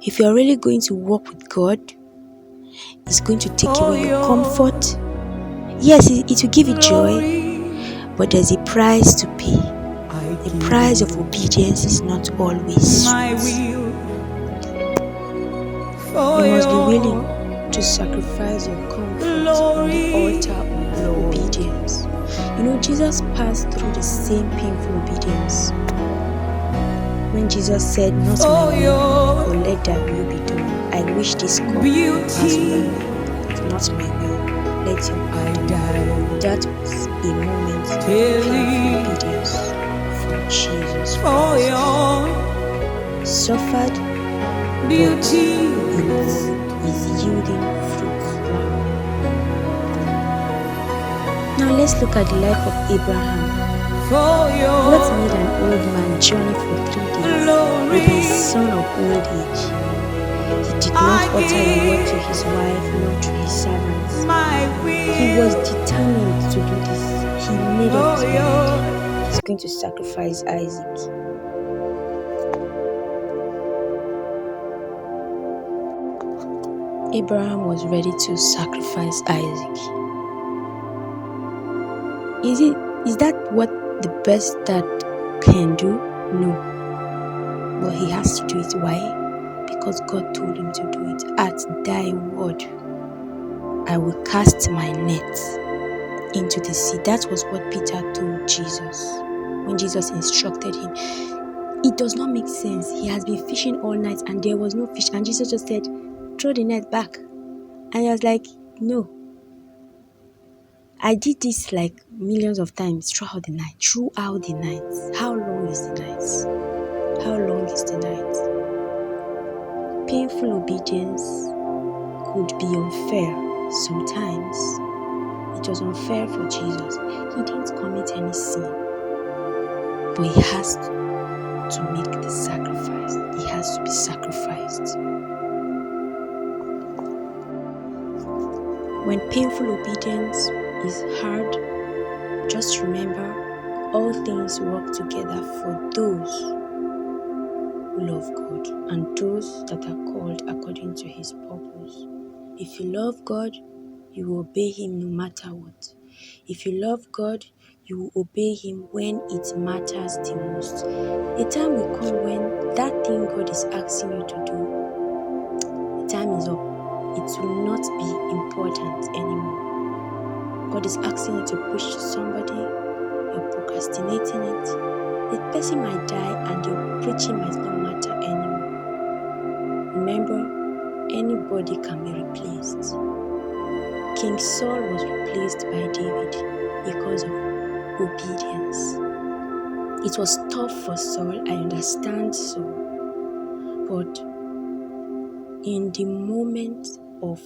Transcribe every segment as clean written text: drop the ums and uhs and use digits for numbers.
If you're really going to walk with God, it's going to take away your comfort. Yes, it will give you joy, but there's a price to pay. The price of obedience is not always sweet. You must be willing to sacrifice your comfort on the altar of obedience. Jesus passed through the same painful obedience. When Jesus said, "Not my will, but let thy will be done. I wish this cup would pass over me, but not my will, let your will be done." That was a moment of painful obedience for Jesus Christ. Suffered, but is yielding fruit now. Now let's look at the life of Abraham. What made an old man journey for 3 days with his son of old age? He did not utter a word to his wife nor to his servants. He was determined to do this. He made up his mind. He's going to sacrifice Isaac. Abraham was ready to sacrifice Isaac. Is that what the best dad can do? No. But he has to do it. Why? Because God told him to do it. At thy word, I will cast my net into the sea. That was what Peter told Jesus when Jesus instructed him. It does not make sense. He has been fishing all night and there was no fish. And Jesus just said, throw the net back. And he was like, no. I did this like millions of times throughout the night. How long is the night? How long is the night? Painful obedience could be unfair sometimes. It was unfair for Jesus. He didn't commit any sin. But he has to make the sacrifice. He has to be sacrificed. When painful obedience is hard, just remember all things work together for those who love God and those that are called according to his purpose. If you love God, you will obey him no matter what. If you love God, you will obey him when it matters the most. A time will come when that thing God is asking you to do, the time is up. It will not be important anymore. God is asking you to preach to somebody, you're procrastinating it. The person might die and your preaching might not matter anymore. Remember, anybody can be replaced. King Saul was replaced by David because of obedience. It was tough for Saul, I understand so. But in the moment of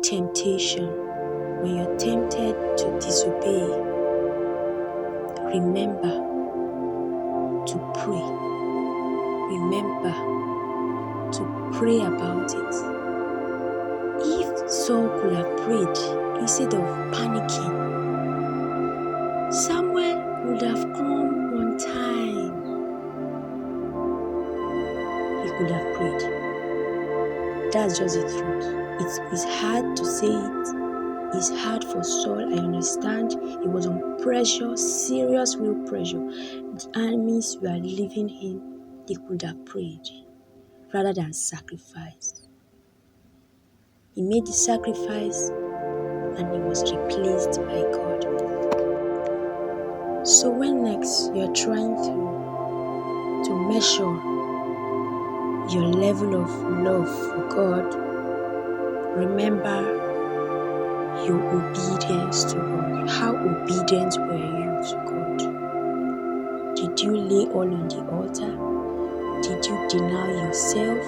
temptation, when you're tempted to disobey, remember to pray. Remember to pray about it. If Saul could have prayed instead of panicking, Samuel would have come on time. He could have prayed. That's just the truth. It's hard to say it. It's hard for Saul, I understand. He was on pressure, serious real pressure. The enemies were leaving him. They could have prayed rather than sacrifice. He made the sacrifice and he was replaced by God. So when next you're trying to measure your level of love for God, remember your obedience to God. How obedient were you to God? Did you lay all on the altar? Did you deny yourself?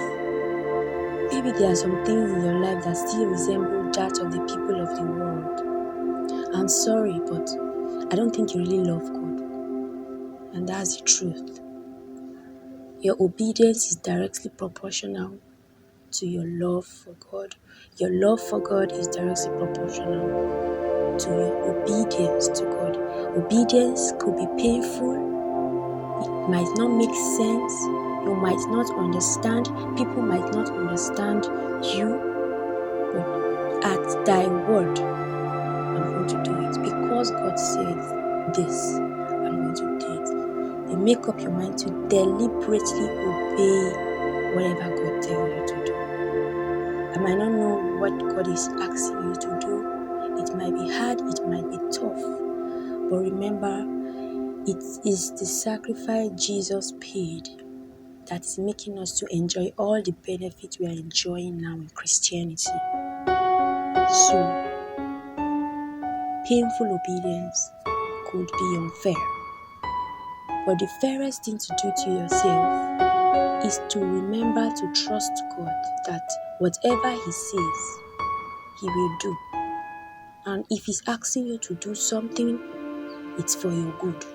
Maybe there are some things in your life that still resemble that of the people of the world. I'm sorry, but I don't think you really love God. And that's the truth. Your obedience is directly proportional to your love for God. Your love for God is directly proportional to your obedience to God. Obedience could be painful. It might not make sense. You might not understand. People might not understand you. But at thy word, I'm going to do it. Because God said this, I'm going to do it. You make up your mind to deliberately obey whatever God tells you to do. I might not know what God is asking you to do. It might be hard, it might be tough. But remember, it is the sacrifice Jesus paid that is making us to enjoy all the benefits we are enjoying now in Christianity. So, painful obedience could be unfair. But the fairest thing to do to yourself is to remember to trust God that whatever He says, He will do. And if He's asking you to do something, it's for your good.